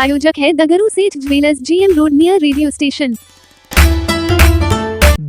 प्रायोजक है दगरू सेठ jewellers, GM road near radio station.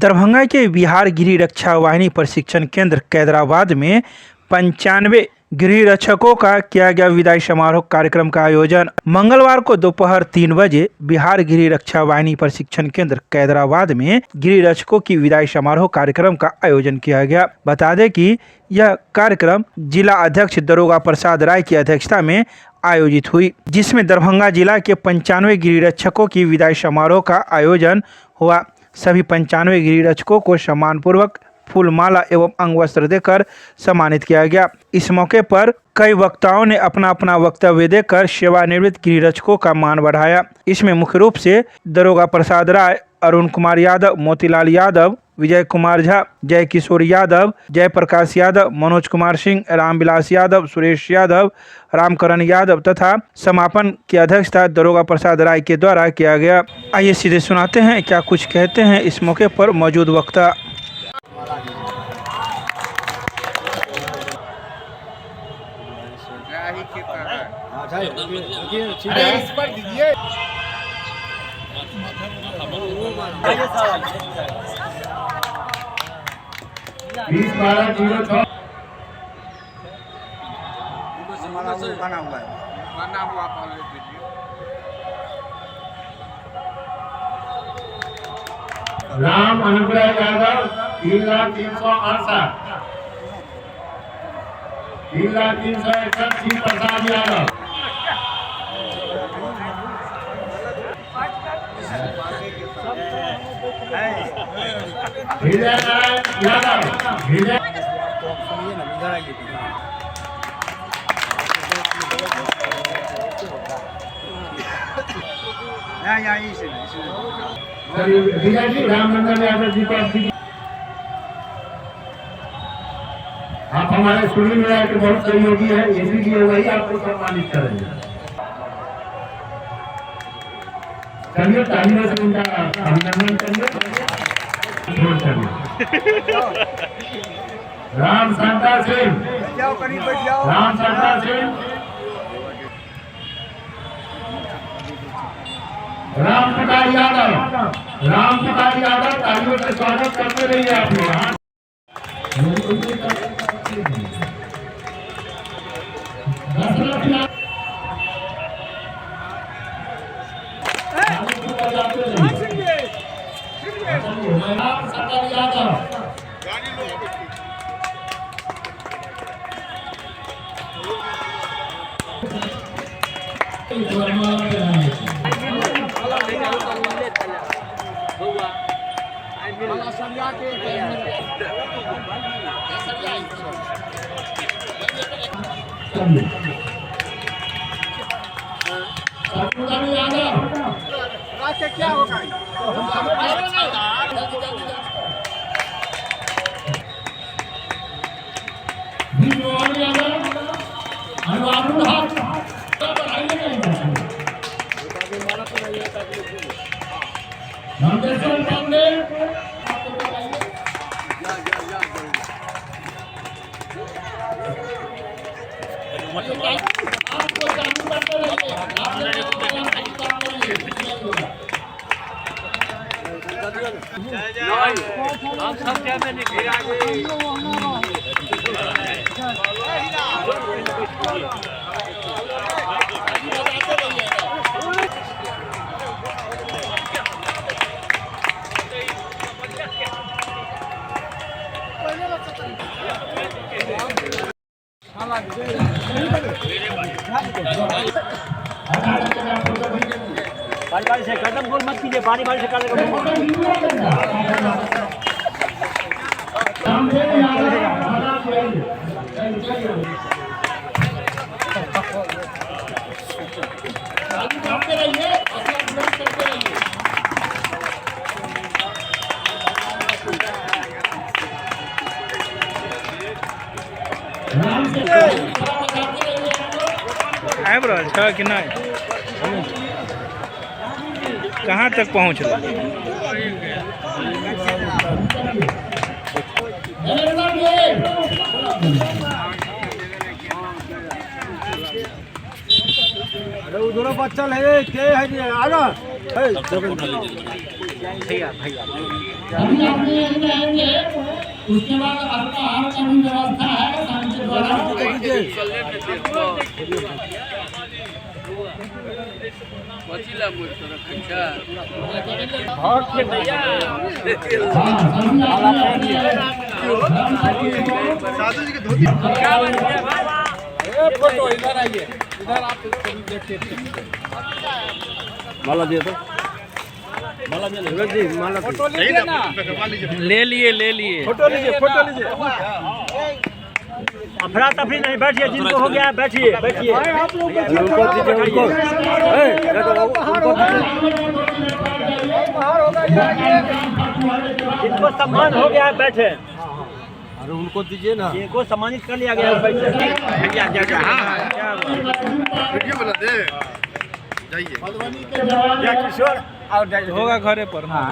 Darbhanga के बिहार गृह रक्षा वाहिनी प्रशिक्षण केंद्र कैदराबाद में 95 गृह रक्षकों का किया गया विदाई समारोह कार्यक्रम का आयोजन। मंगलवार को दोपहर 3 बजे बिहार गृह रक्षा वाहिनी प्रशिक्षण केंद्र कैदराबाद में गृह रक्षकों की विदाई समारोह कार्यक्रम का आयोजन किया गया। बता दें कि यह कार्यक्रम जिला अध्यक्ष दरोगा प्रसाद राय की अध्यक्षता में आयोजित हुई, जिसमें दरभंगा जिला के 95 गृह रक्षकों की विदाई समारोह का आयोजन हुआ। सभी 95 गृह रक्षकों को सम्मानपूर्वक फूलमाला एवं अंग वस्त्र देकर सम्मानित किया गया। इस मौके पर कई वक्ताओं ने अपना अपना वक्तव्य देकर सेवानिवृत्त गृह रक्षकों का मान बढ़ाया। इसमें मुख्य रूप से दरोगा प्रसाद राय, अरुण कुमार यादव, मोतीलाल यादव, विजय कुमार झा, जय किशोर यादव, जय प्रकाश यादव, मनोज कुमार सिंह, रामविलास यादव, सुरेश यादव, रामकरण यादव तथा समापन की अध्यक्षता दरोगा प्रसाद राय के द्वारा किया गया। आइए सीधे सुनाते हैं क्या कुछ कहते हैं इस मौके पर मौजूद वक्ता। राम अनुग्रह यादव 3,368, 3,361 श्री प्रसाद यादव, विजय नारायण यादव, विजय जी रामनंदन यादव जी को आप हमारे सुनील में के बहुत सहयोगी है, इसीलिए वही आपको सम्मानित करेंगे। चलिए तालियों से उनका अभिनंदन करिए। राम शंकर सिंह, राम शंकर सिंह, राम प्रकाश यादव, राम प्रकाश यादव, तालियों से स्वागत करते रहिए आप लोग। राम प्रकाश यादव, क्या होगा आप सब क्या में पानी से कदम गोल मत कीजिए, पानी से कर अच्छा कि नहीं, कहाँ तक पहुँच रहा दोनों बच्चा है के है जी आगा अभी अपने एरिया आएंगे, उसके बाद आपका आहार का भी व्यवस्था है संघ के द्वारा। साधु जी की धोती फोटो इधर आइए, इधर आप देखिए माला दिया तो माला जी माला फोटो लीजिए ना, ले लिए फोटो लीजिए अफरा तफरी नहीं, बैठिए, जिनको हो गया बैठिए आप लोग उनको दीजिए, उनको जिनको सम्मान हो गया है बैठे, अरे उनको दीजिए ना, जिनको सम्मानित कर लिया गया है बैठे। किशोर होगा घरे पर। हाँ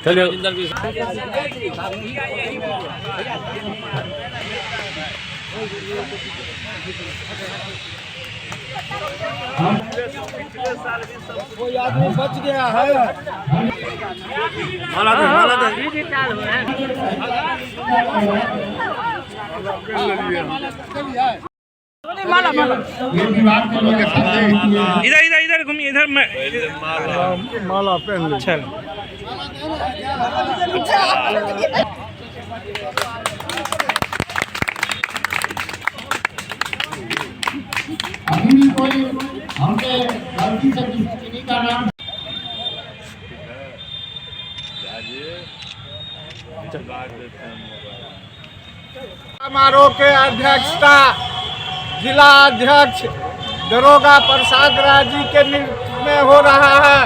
चलो कोई आदमी बच गया है, माला दे ये विभाग के लोग इधर घूमिए, इधर माला पहन चल। अभी भी कोई हमसे गलती से किसी का नाम समारोह के अध्यक्षता जिला अध्यक्ष दरोगा प्रसाद राय जी के नेतृत्व में हो रहा है।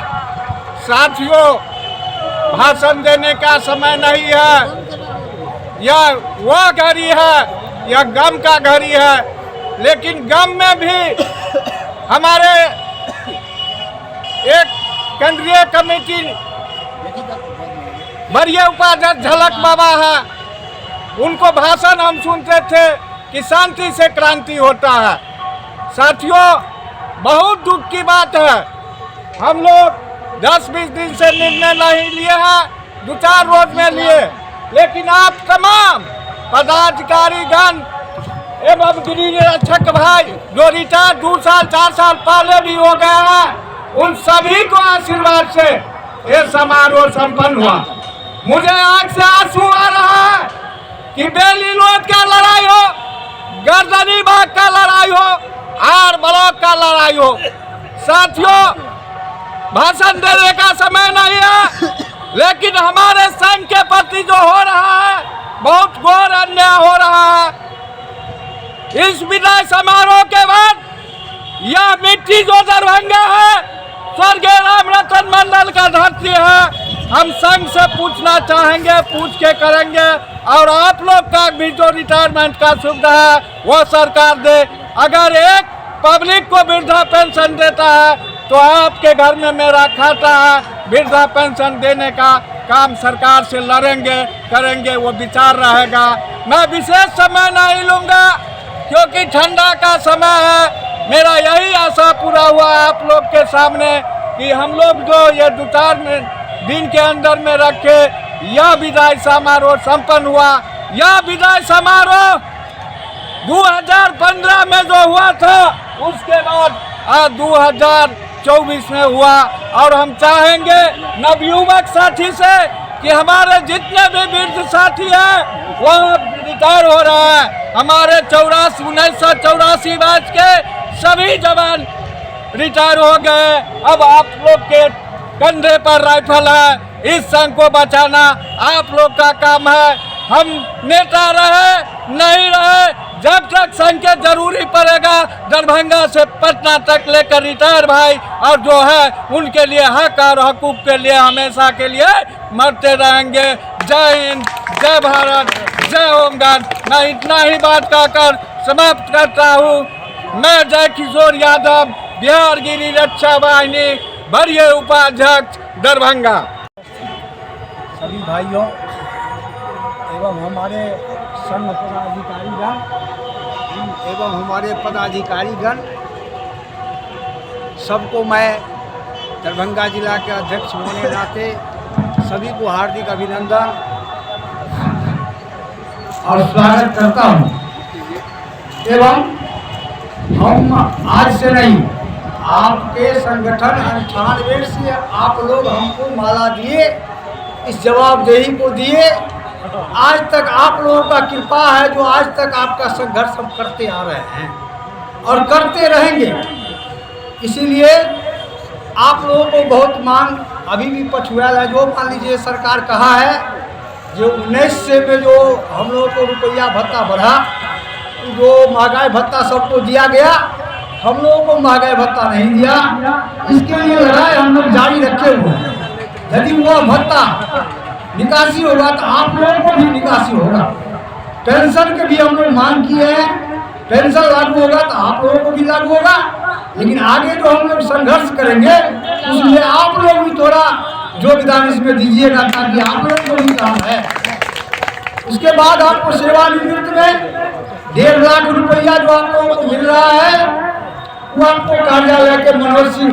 साथियों, भाषण देने का समय नहीं है, यह वह घड़ी है, यह गम का घड़ी है, लेकिन गम में भी हमारे एक केंद्रीय कमेटी वरीय उपाध्यक्ष झलक बाबा है, उनको भाषण हम सुनते थे कि शांति से क्रांति होता है। साथियों, बहुत दुख की बात है, हम लोग 10-20 दिन से निर्णय नहीं लिए हैं, 2-4 रोज में लिए, लेकिन आप तमाम पदाधिकारीगण एवं गिरिजन रक्षक भाई जो रिटायर 2 साल 4 साल पहले भी हो गए हैं, उन सभी को आशीर्वाद से ये समारोह संपन्न हुआ। मुझे आंख से आंसू आ रहा है कि बेली लोड का लड़ाई हो, गर्दनी बाग का लड़ाई हो, आर ब्लॉक का लड़ाई हो। साथियों, भाषण देने का समय नहीं है, लेकिन हमारे संघ के प्रति जो हो रहा है बहुत घोर अन्याय हो रहा है। इस विदाई समारोह के बाद यह मिट्टी जो दरभंगा है, स्वर्गीय राम रतन मंडल का धरती है। हम संघ से पूछना चाहेंगे, पूछ के करेंगे, और आप लोग का भी जो रिटायरमेंट का सुविधा है वो सरकार दे। अगर एक पब्लिक को वृद्धा पेंशन देता है तो आपके घर में मेरा खाता है, वृद्धा पेंशन देने का काम सरकार से लड़ेंगे, करेंगे, वो विचार रहेगा। मैं विशेष समय नहीं लूँगा क्योंकि ठंडा का समय है। मेरा यही आशा पूरा हुआ आप लोग के सामने कि हम लोग जो ये 2-4 दिन के अंदर में रखे, यह विदाई समारोह संपन्न हुआ। यह विदाई समारोह 2015 में जो हुआ था, उसके बाद आज 2024 में हुआ, और हम चाहेंगे नवयुवक साथी से कि हमारे जितने भी वृद्ध साथी हैं वो रिटायर हो रहे हैं। हमारे 1984 बैच के सभी जवान रिटायर हो गए। अब आप लोग के कंधे पर राइफल है, इस संघ को बचाना आप लोग का काम है। हम नेता रहे नहीं रहे, जब तक संघ के जरूरी पड़ेगा, दरभंगा से पटना तक लेकर रिटायर भाई और जो है उनके लिए हक और हकूक के लिए हमेशा के लिए मरते रहेंगे। जय हिंद, जय भारत, जय होमगार्ड। मैं इतना ही बात कहकर समाप्त करता हूँ। मैं जय किशोर यादव, बिहार गिरी रक्षा वाहिनी, वरीय उपाध्यक्ष, दरभंगा। सभी भाइयों एवं हमारे संघ पदाधिकारीगण एवं हमारे पदाधिकारीगण सबको मैं दरभंगा जिला के अध्यक्ष होने के नाते सभी को हार्दिक अभिनंदन और स्वागत करता हूँ। एवं हम आज से नहीं, आपके संगठन 98 से आप लोग हमको माला दिए, इस जवाबदेही को दिए। आज तक आप लोगों का कृपा है जो आज तक आपका संघर्ष हम करते आ रहे हैं और करते रहेंगे। इसीलिए आप लोगों को बहुत मांग अभी भी पछुआल है। जो मान लीजिए सरकार कहा है जो 19 से में जो हम लोगों को रुपया भत्ता बढ़ा, जो महंगाई भत्ता सबको दिया गया, हम लोगों को महंगाई भत्ता नहीं दिया। इसके लिए लड़ाई हम लोग जारी रखे हुए हैं। यदि वह भत्ता निकासी होगा तो आप लोगों को भी निकासी होगा। पेंशन के भी हम लोग मांग किए हैं, पेंशन लागू होगा तो आप लोगों को भी लागू होगा। लेकिन आगे जो हम लोग संघर्ष करेंगे उसमें आप लोग भी थोड़ा योगदान इसमें दीजिएगा ताकि आप लोगों को भी काम है। उसके बाद आपको सेवानिवृत्त में 1.5 लाख रुपया जो आप लोगों को मिल रहा है वो आपको कार्यालय के मनोज सिंह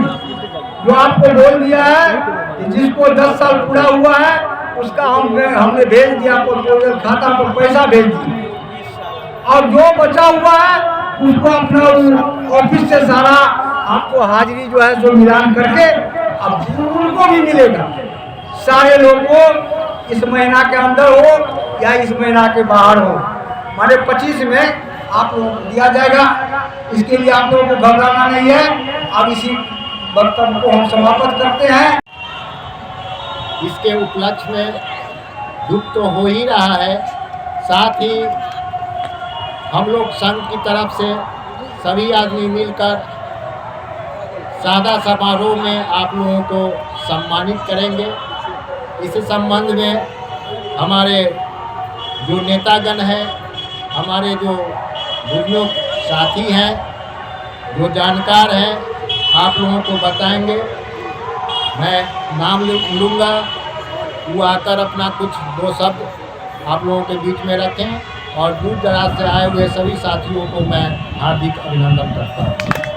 जो आपको बोल दिया है कि जिसको 10 साल पूरा हुआ है उसका हमने भेज दिया, आपको खाता पर पैसा भेज दिया। और जो बचा हुआ है उसको अपना ऑफिस से सारा आपको हाजिरी जो है सो मिलान करके अब उनको भी मिलेगा। सारे लोगों को इस महीना के अंदर हो या इस महीना के बाहर हो, माने 25 में आप लोगों को दिया जाएगा। इसके लिए आप लोगों को घबराना नहीं है। अब इसी वक्तव्य को हम समाप्त करते हैं। इसके उपलक्ष्य में दुख तो हो ही रहा है, साथ ही हम लोग संघ की तरफ से सभी आदमी मिलकर सादा समारोह में आप लोगों को सम्मानित करेंगे। इस संबंध में हमारे जो नेतागण हैं, हमारे जो बुजुर्ग साथी हैं, जो जानकार हैं, आप लोगों को बताएंगे। मैं नाम लूँगा, वो आकर अपना कुछ 2 शब्द आप लोगों के बीच में रखें। और दूर दराज से आए हुए सभी साथियों को मैं हार्दिक अभिनंदन करता हूँ।